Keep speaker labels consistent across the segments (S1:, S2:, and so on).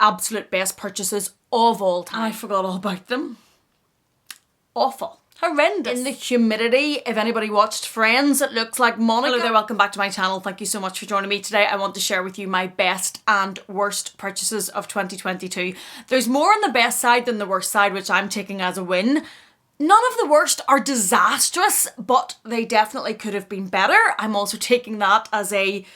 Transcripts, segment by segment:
S1: absolute best purchases of all time. I forgot all about them. Awful. Horrendous. In the humidity, if anybody watched Friends, it looks like Monica. Hello there, welcome back to my channel. Thank you so much for joining me today. I want to share with you my best and worst purchases of 2022. There's more on the best side than the worst side, which I'm taking as a win. None of the worst are disastrous, but they definitely could have been better. I'm also taking that as a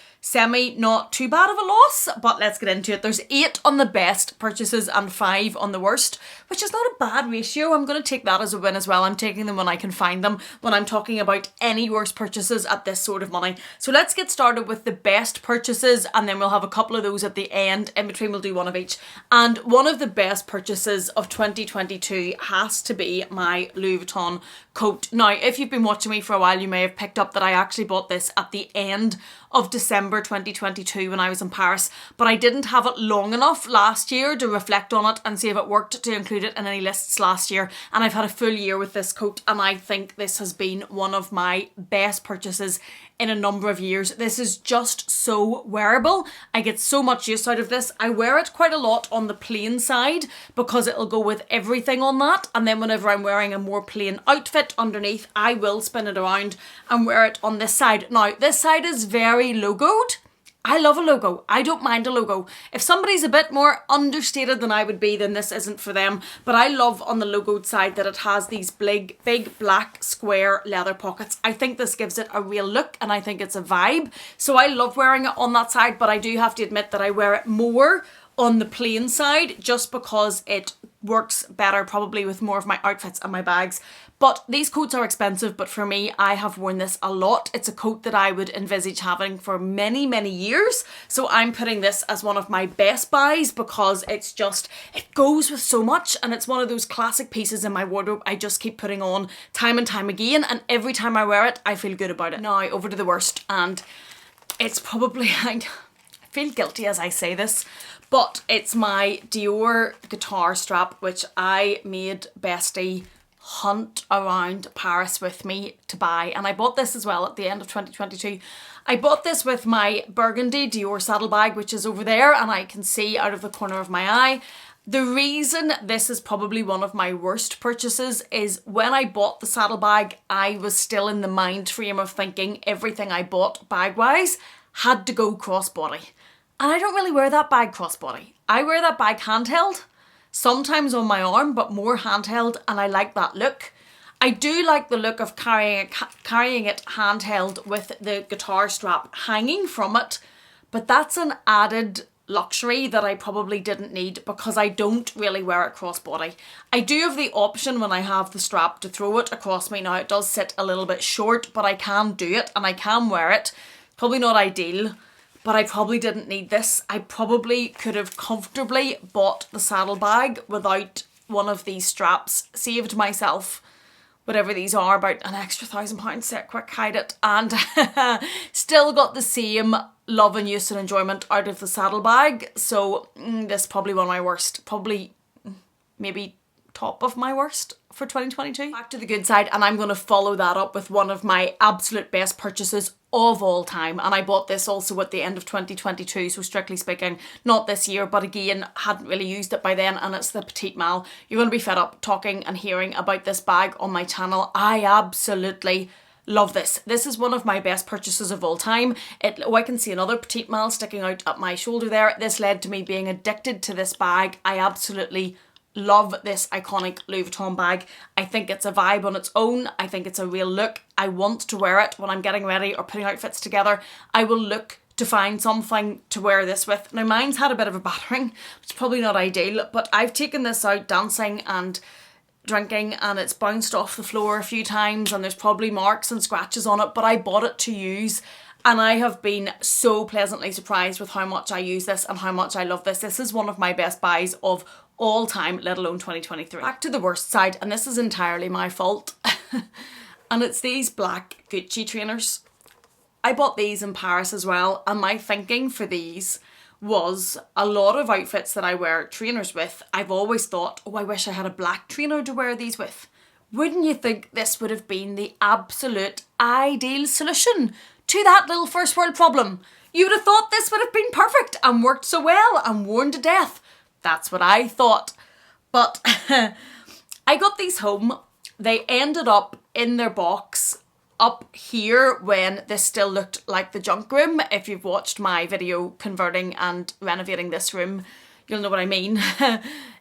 S1: not too bad of a loss, but let's get into it. There's 8 on the best purchases and 5 on the worst, which is not a bad ratio. I'm going to take that as a win as well. I'm taking them when I can find them, when I'm talking about any worst purchases at this sort of money. So let's get started with the best purchases, and then we'll have a couple of those at the end. In between, we'll do one of each. And one of the best purchases of 2022 has to be my Louboutin coat. Now, if you've been watching me for a while, you may have picked up that I actually bought this at the end of December 2022 when I was in Paris, but I didn't have it long enough last year to reflect on it and see if it worked to include it in any lists last year, and I've had a full year with this coat, and I think this has been one of my best purchases in a number of years. This is just so wearable. I get so much use out of this. I wear it quite a lot on the plain side because it'll go with everything on that, and then whenever I'm wearing a more plain outfit underneath, I will spin it around and wear it on this side. Now, this side is very logoed. I love a logo. I don't mind a logo. If somebody's a bit more understated than I would be, then this isn't for them. But I love on the logoed side that it has these big black square leather pockets. I think this gives it a real look, and I think it's a vibe. So I love wearing it on that side, but I do have to admit that I wear it more on the plain side just because it works better probably with more of my outfits and my bags. But these coats are expensive, but for me, I have worn this a lot. It's a coat that I would envisage having for many, many years. So I'm putting this as one of my best buys because it's just, it goes with so much, and it's one of those classic pieces in my wardrobe I just keep putting on time and time again, and every time I wear it, I feel good about it. Now, over to the worst, and it's probably, I feel guilty as I say this, but it's my Dior guitar strap, which I made Bestie hunt around Paris with me to buy, and I bought this as well at the end of 2022. I bought this with my burgundy Dior saddlebag, which is over there, and I can see out of the corner of my eye. The reason this is probably one of my worst purchases is when I bought the saddlebag, I was still in the mind frame of thinking everything I bought bag-wise had to go crossbody. And I don't really wear that bag crossbody. I wear that bag handheld, sometimes on my arm, but more handheld, and I like that look. I do like the look of carrying it handheld with the guitar strap hanging from it, but that's an added luxury that I probably didn't need because I don't really wear it crossbody. I do have the option when I have the strap to throw it across me. Now, it does sit a little bit short, but I can do it and I can wear it. Probably not ideal, but I probably didn't need this. I probably could have comfortably bought the saddlebag without one of these straps, saved myself whatever these are, about an extra £1,000, set quick, hide it, and still got the same love and use and enjoyment out of the saddlebag. So this is probably one of my worst, probably maybe top of my worst for 2022. Back to the good side, and I'm going to follow that up with one of my absolute best purchases of all time, and I bought this also at the end of 2022, so strictly speaking not this year, but again hadn't really used it by then, and it's the Petite Mal. You're going to be fed up talking and hearing about this bag on my channel. I absolutely love this. This is one of my best purchases of all time. I can see another Petite Mal sticking out at my shoulder there. This led to me being addicted to this bag. I absolutely love this iconic Louis Vuitton bag. I think it's a vibe on its own. I think it's a real look. I want to wear it when I'm getting ready or putting outfits together. I will look to find something to wear this with. Now, mine's had a bit of a battering, which is probably not ideal, but I've taken this out dancing and drinking and it's bounced off the floor a few times and there's probably marks and scratches on it, but I bought it to use. And I have been so pleasantly surprised with how much I use this and how much I love this. This is one of my best buys of all time, let alone 2023. Back to the worst side, and this is entirely my fault. And it's these black Gucci trainers. I bought these in Paris as well, and my thinking for these was a lot of outfits that I wear trainers with. I've always thought, oh, I wish I had a black trainer to wear these with. Wouldn't you think this would have been the absolute ideal solution to that little first world problem? You would have thought this would have been perfect and worked so well and worn to death. That's what I thought. But I got these home. They ended up in their box up here when this still looked like the junk room. If you've watched my video converting and renovating this room, you'll know what I mean.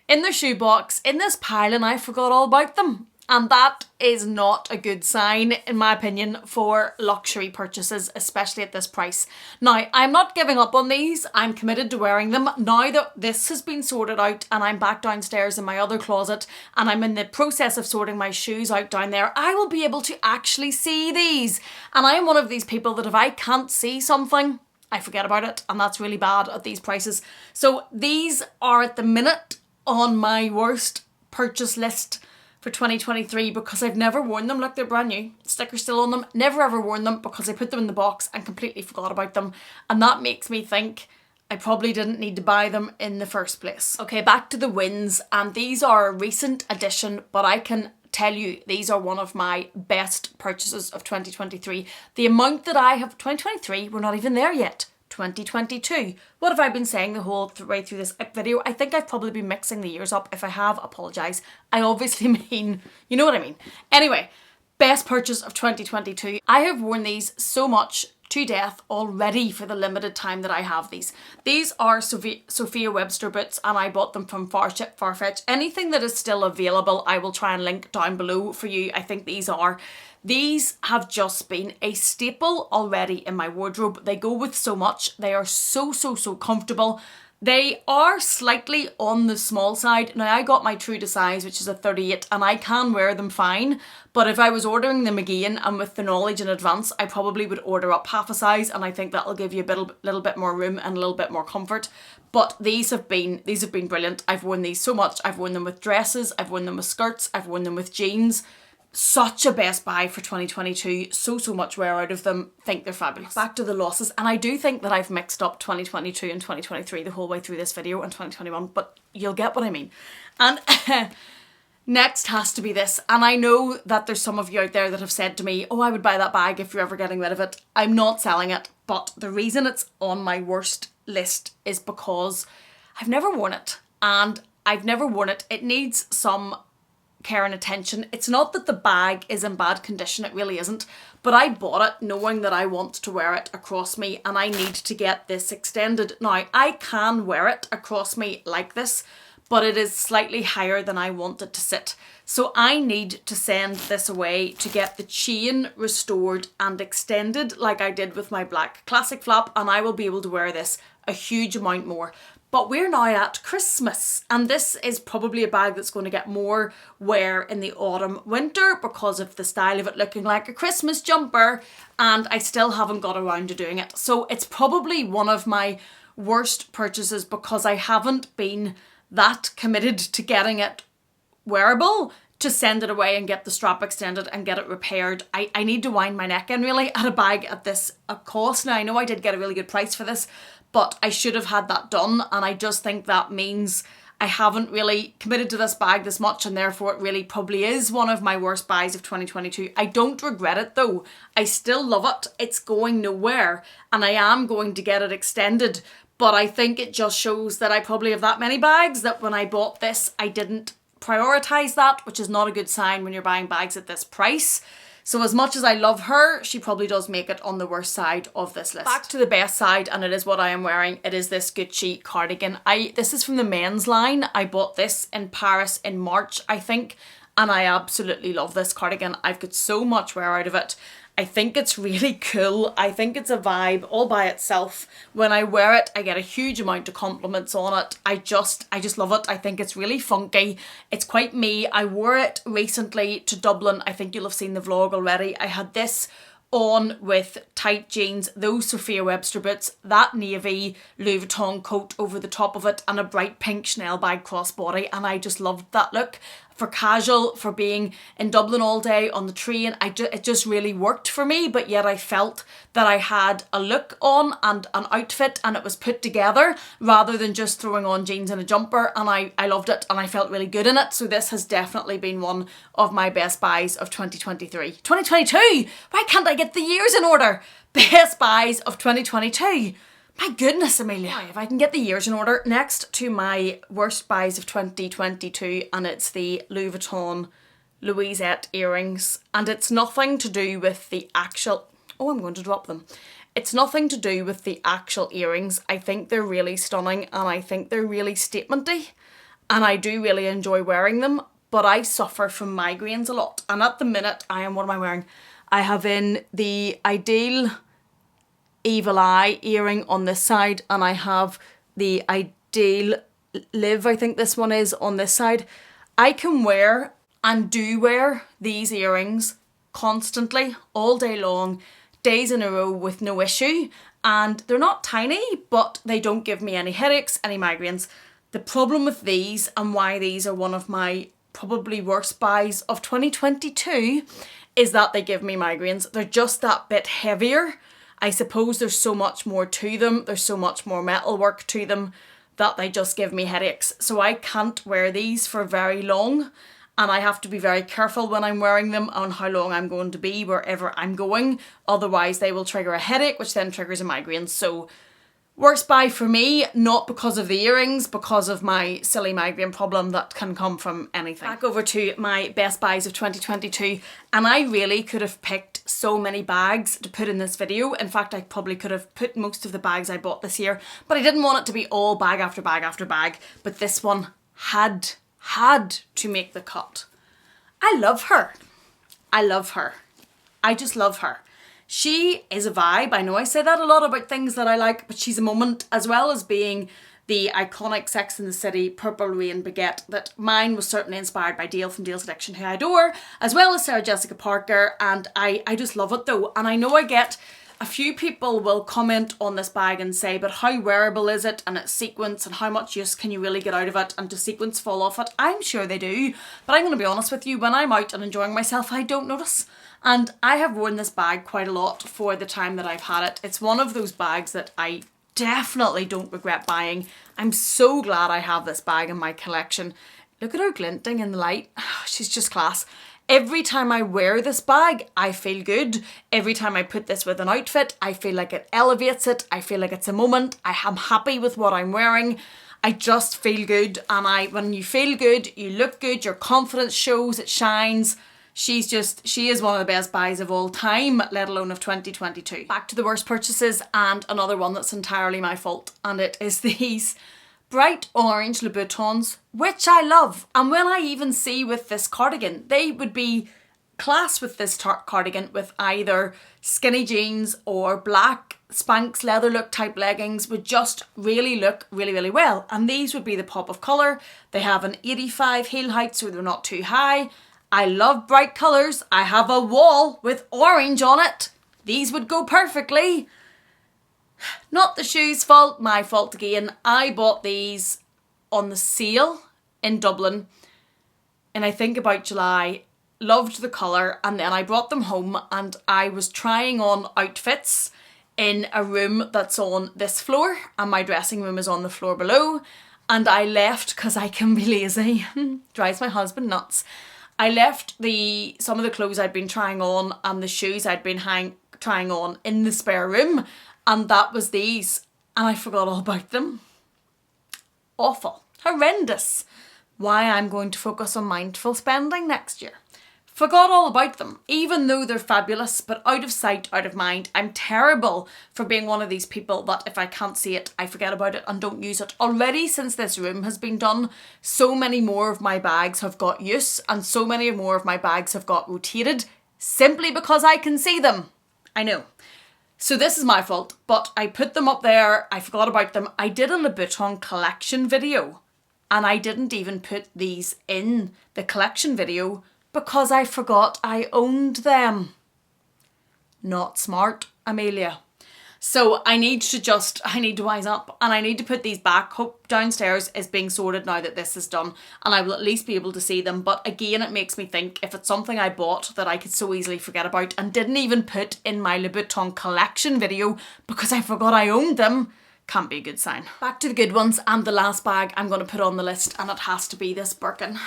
S1: In their shoebox, in this pile, and I forgot all about them. And that is not a good sign, in my opinion, for luxury purchases, especially at this price. Now, I'm not giving up on these. I'm committed to wearing them. Now that this has been sorted out and I'm back downstairs in my other closet and I'm in the process of sorting my shoes out down there, I will be able to actually see these. And I'm one of these people that if I can't see something, I forget about it. And that's really bad at these prices. So these are at the minute on my worst purchase list for 2023 because I've never worn them. Look, they're brand new. Sticker's still on them. Never ever worn them because I put them in the box and completely forgot about them. And that makes me think I probably didn't need to buy them in the first place. Okay, back to the wins. And these are a recent addition, but I can tell you these are one of my best purchases of 2023. The amount that I have, 2023, we're not even there yet. 2022. What have I been saying the whole way through this video? I think I've probably been mixing the years up. If I have, apologise. I obviously mean, you know what I mean. Anyway, best purchase of 2022. I have worn these so much to death already for the limited time that I have these. These are Sophia Webster boots and I bought them from Farfetch. Anything that is still available, I will try and link down below for you. I think these are. These have just been a staple already in my wardrobe. They go with so much. They are so comfortable. They are slightly on the small side. Now I got my true to size, which is a 38, and I can wear them fine. But if I was ordering them again and with the knowledge in advance, I probably would order up half a size, and I think that'll give you a little bit more room and a little bit more comfort. But these have been brilliant. I've worn these so much. I've worn them with dresses. I've worn them with skirts. I've worn them with jeans. Such a best buy for 2022. So much wear out of them. Think they're fabulous. Back to the losses. And I do think that I've mixed up 2022 and 2023 the whole way through this video and 2021. But you'll get what I mean. And next has to be this. And I know that there's some of you out there that have said to me, oh, I would buy that bag if you're ever getting rid of it. I'm not selling it. But the reason it's on my worst list is because I've never worn it. And I've never worn it. It needs some care and attention. It's not that the bag is in bad condition, it really isn't, but I bought it knowing that I want to wear it across me and I need to get this extended. Now I can wear it across me like this, but it is slightly higher than I want it to sit. So I need to send this away to get the chain restored and extended like I did with my black classic flap, and I will be able to wear this a huge amount more. But we're now at Christmas and this is probably a bag that's going to get more wear in the autumn winter because of the style of it looking like a Christmas jumper, and I still haven't got around to doing it. So it's probably one of my worst purchases because I haven't been that committed to getting it wearable to send it away and get the strap extended and get it repaired. I need to wind my neck in really at a bag at this cost. Now I know I did get a really good price for this, but I should have had that done, and I just think that means I haven't really committed to this bag this much, and therefore it really probably is one of my worst buys of 2022. I don't regret it though. I still love it. It's going nowhere and I am going to get it extended, but I think it just shows that I probably have that many bags that when I bought this I didn't prioritise that, which is not a good sign when you're buying bags at this price. So as much as I love her, she probably does make it on the worst side of this list. Back to the best side, and it is what I am wearing. It is this Gucci cardigan. This is from the men's line. I bought this in Paris in March, I think, and I absolutely love this cardigan. I've got so much wear out of it. I think it's really cool. I think it's a vibe all by itself. When I wear it, I get a huge amount of compliments on it. I just love it. I think it's really funky. It's quite me. I wore it recently to Dublin. I think you'll have seen the vlog already. I had this on with tight jeans, those Sophia Webster boots, that navy Louboutin coat over the top of it, and a bright pink Chanel bag crossbody, and I just loved that look. For casual, for being in Dublin all day on the train, it just really worked for me, but yet I felt that I had a look on and an outfit and it was put together rather than just throwing on jeans and a jumper, and I loved it and I felt really good in it. So this has definitely been one of my best buys of 2023. 2022! Why can't I get the years in order? Best buys of 2022. My goodness, Amelia. Right, if I can get the years in order. Next to my worst buys of 2022, and it's the Louboutin Louisette earrings. And it's nothing to do with the actual... Oh, I'm going to drop them. It's nothing to do with the actual earrings. I think they're really stunning and I think they're really statementy. And I do really enjoy wearing them, but I suffer from migraines a lot. And at the minute, what am I wearing? I have in the Ideal Evil Eye earring on this side, and I have the Ideal Live, I think this one is, on this side. I can wear and do wear these earrings constantly, all day long, days in a row with no issue, and they're not tiny, but they don't give me any headaches, any migraines. The problem with these, and why these are one of my probably worst buys of 2022, is that they give me migraines. They're just that bit heavier. I suppose there's so much more to them, there's so much more metal work to them, that they just give me headaches. So I can't wear these for very long, and I have to be very careful when I'm wearing them on how long I'm going to be wherever I'm going. Otherwise they will trigger a headache, which then triggers a migraine. So worst buy for me, not because of the earrings, because of my silly migraine problem that can come from anything. Back over to my best buys of 2022, and I really could have picked so many bags to put in this video. In fact, I probably could have put most of the bags I bought this year, but I didn't want it to be all bag after bag after bag. But this one had to make the cut. I love her. I love her. I just love her. She is a vibe. I know I say that a lot about things that I like, but she's a moment, as well as being the iconic Sex and the City purple rain baguette. That mine was certainly inspired by Dale from Dale's Addiction, who I adore, as well as Sarah Jessica Parker, and I just love it though. And I know I get a few people will comment on this bag and say, but how wearable is it, and it's sequins, and how much use can you really get out of it, and do sequins fall off it? I'm sure they do, but I'm going to be honest with you, when I'm out and enjoying myself, I don't notice. And I have worn this bag quite a lot for the time that I've had it. It's one of those bags that I definitely don't regret buying. I'm so glad I have this bag in my collection. Look at her glinting in the light. She's just class. Every time I wear this bag, I feel good. Every time I put this with an outfit, I feel like it elevates it. I feel like it's a moment. I am happy with what I'm wearing. I just feel good. And when you feel good, you look good, your confidence shows, it shines. She is one of the best buys of all time, let alone of 2022. Back to the worst purchases, and another one that's entirely my fault. And it is these bright orange Louboutins, which I love. And when I even see with this cardigan, they would be class with this cardigan with either skinny jeans or black Spanx leather look type leggings, would just really look really, really well. And these would be the pop of colour. They have an 85 heel height, so they're not too high. I love bright colours. I have a wall with orange on it. These would go perfectly. Not the shoes' fault, my fault again. I bought these on the sale in Dublin in I think about July. Loved the colour, and then I brought them home and I was trying on outfits in a room that's on this floor, and my dressing room is on the floor below, and I left because I can be lazy. Drives my husband nuts. I left some of the clothes I'd been trying on and the shoes I'd been trying on in the spare room, and that was these, and I forgot all about them. Awful. Horrendous. Why I'm going to focus on mindful spending next year. Forgot all about them, even though they're fabulous, but out of sight, out of mind. I'm terrible for being one of these people that if I can't see it, I forget about it and don't use it. Already since this room has been done, so many more of my bags have got use, and so many more of my bags have got rotated simply because I can see them. I know. So this is my fault, but I put them up there, I forgot about them. I did a Louboutin collection video, and I didn't even put these in the collection video because I forgot I owned them. Not smart, Amelia. So I need to wise up, and I need to put these back. Hope downstairs is being sorted now that this is done, and I will at least be able to see them. But again, it makes me think, if it's something I bought that I could so easily forget about and didn't even put in my Louboutin collection video because I forgot I owned them, can't be a good sign. Back to the good ones, and the last bag I'm going to put on the list, and it has to be this Birkin.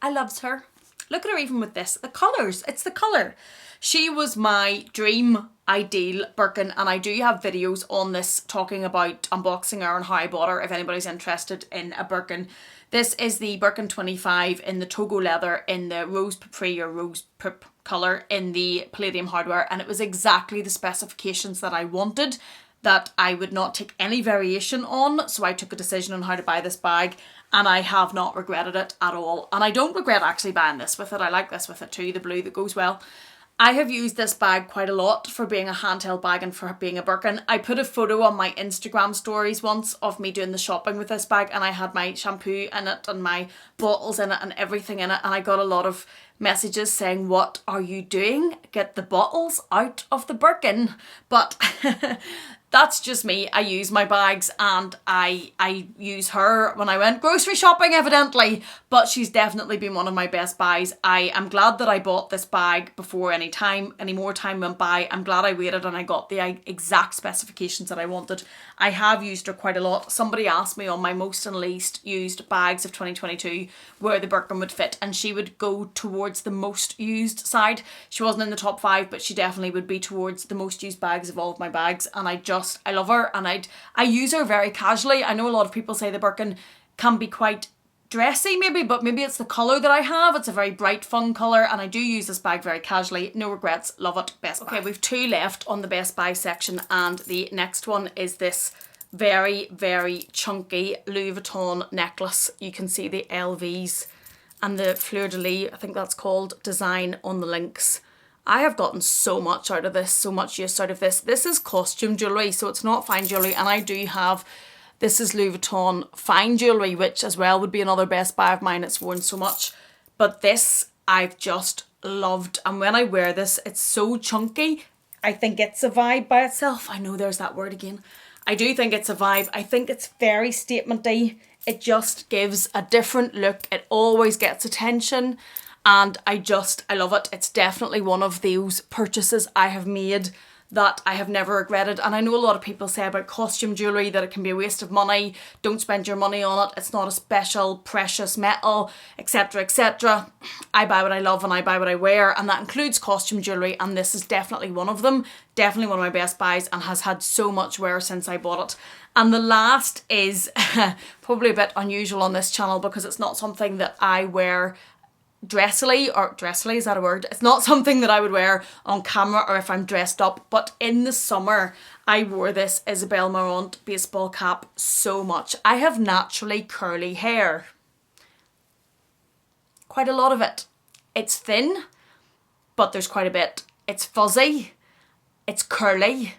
S1: I loves her. Look at her even with this. The colours, it's the colour. She was my dream ideal Birkin, and I do have videos on this talking about unboxing her and how I bought her if anybody's interested in a Birkin. This is the Birkin 25 in the Togo leather in the rose Papri or rose Pup colour in the palladium hardware, and it was exactly the specifications that I wanted, that I would not take any variation on. So I took a decision on how to buy this bag, and I have not regretted it at all. And I don't regret actually buying this with it. I like this with it too, the blue that goes well. I have used this bag quite a lot for being a handheld bag and for being a Birkin. I put a photo on my Instagram stories once of me doing the shopping with this bag, and I had my shampoo in it and my bottles in it and everything in it, and I got a lot of messages saying, what are you doing? Get the bottles out of the Birkin. But that's just me. I use my bags, and I use her when I went grocery shopping evidently, but she's definitely been one of my best buys. I am glad that I bought this bag before any more time went by. I'm glad I waited and I got the exact specifications that I wanted. I have used her quite a lot. Somebody asked me on my most and least used bags of 2022 where the Birkin would fit, and she would go towards the most used side. She wasn't in the top 5, but she definitely would be towards the most used bags of all of my bags, and I love her, and I use her very casually. I know a lot of people say the Birkin can be quite dressy maybe, but maybe it's the colour that I have. It's a very bright fun colour, and I do use this bag very casually. No regrets, love it, best buy. Okay, we've 2 left on the best buy section, and the next one is this very, very chunky Louis Vuitton necklace. You can see the LVs and the fleur-de-lis, I think that's called, design on the links. I have gotten so much out of this, so much use out of this. This is costume jewellery, so it's not fine jewellery, and I do have, this is Louis Vuitton fine jewellery, which as well would be another best buy of mine. It's worn so much, but this I've just loved, and when I wear this, it's so chunky. I think it's a vibe by itself. I know there's that word again. I do think it's a vibe. I think it's very statement-y. It just gives a different look. It always gets attention. And I love it. It's definitely one of those purchases I have made that I have never regretted. And I know a lot of people say about costume jewellery that it can be a waste of money. Don't spend your money on it. It's not a special, precious metal, etc, etc. I buy what I love and I buy what I wear, and that includes costume jewellery, and this is definitely one of them. Definitely one of my best buys, and has had so much wear since I bought it. And the last is probably a bit unusual on this channel because it's not something that I wear dressily, is that a word? It's not something that I would wear on camera or if I'm dressed up, but in the summer I wore this Isabel Marant baseball cap so much. I have naturally curly hair. Quite a lot of it. It's thin, but there's quite a bit. It's fuzzy. It's curly.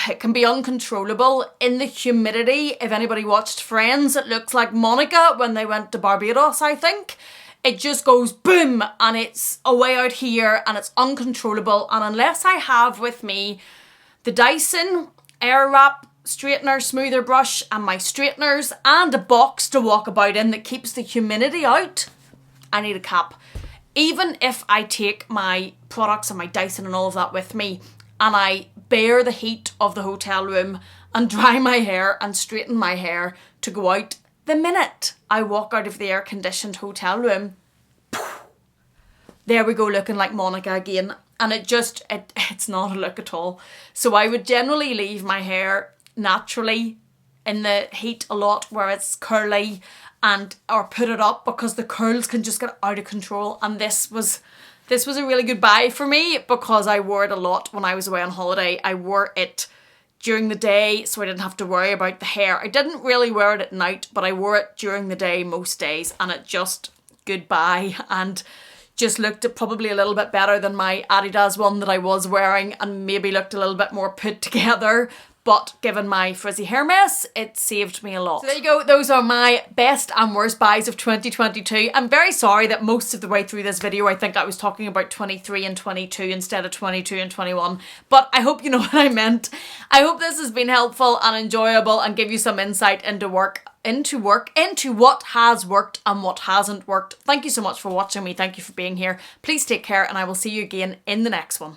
S1: It can be uncontrollable. In the humidity, if anybody watched Friends, it looks like Monica when they went to Barbados, I think. It just goes boom, and it's away out here, and it's uncontrollable. And unless I have with me the Dyson Airwrap straightener smoother brush and my straighteners and a box to walk about in that keeps the humidity out, I need a cap. Even if I take my products and my Dyson and all of that with me, and I bear the heat of the hotel room and dry my hair and straighten my hair to go out, the minute I walk out of the air-conditioned hotel room, there we go, looking like Monica again. And it's not a look at all. So I would generally leave my hair naturally in the heat a lot where it's curly, or put it up because the curls can just get out of control. And this was a really good buy for me because I wore it a lot when I was away on holiday. I wore it during the day so I didn't have to worry about the hair. I didn't really wear it at night, but I wore it during the day most days, and it just, goodbye, and just looked probably a little bit better than my Adidas one that I was wearing, and maybe looked a little bit more put together. But given my frizzy hair mess, it saved me a lot. So there you go. Those are my best and worst buys of 2022. I'm very sorry that most of the way through this video, I think I was talking about 23 and 22 instead of 22 and 21. But I hope you know what I meant. I hope this has been helpful and enjoyable and give you some insight into what has worked and what hasn't worked. Thank you so much for watching me. Thank you for being here. Please take care, and I will see you again in the next one.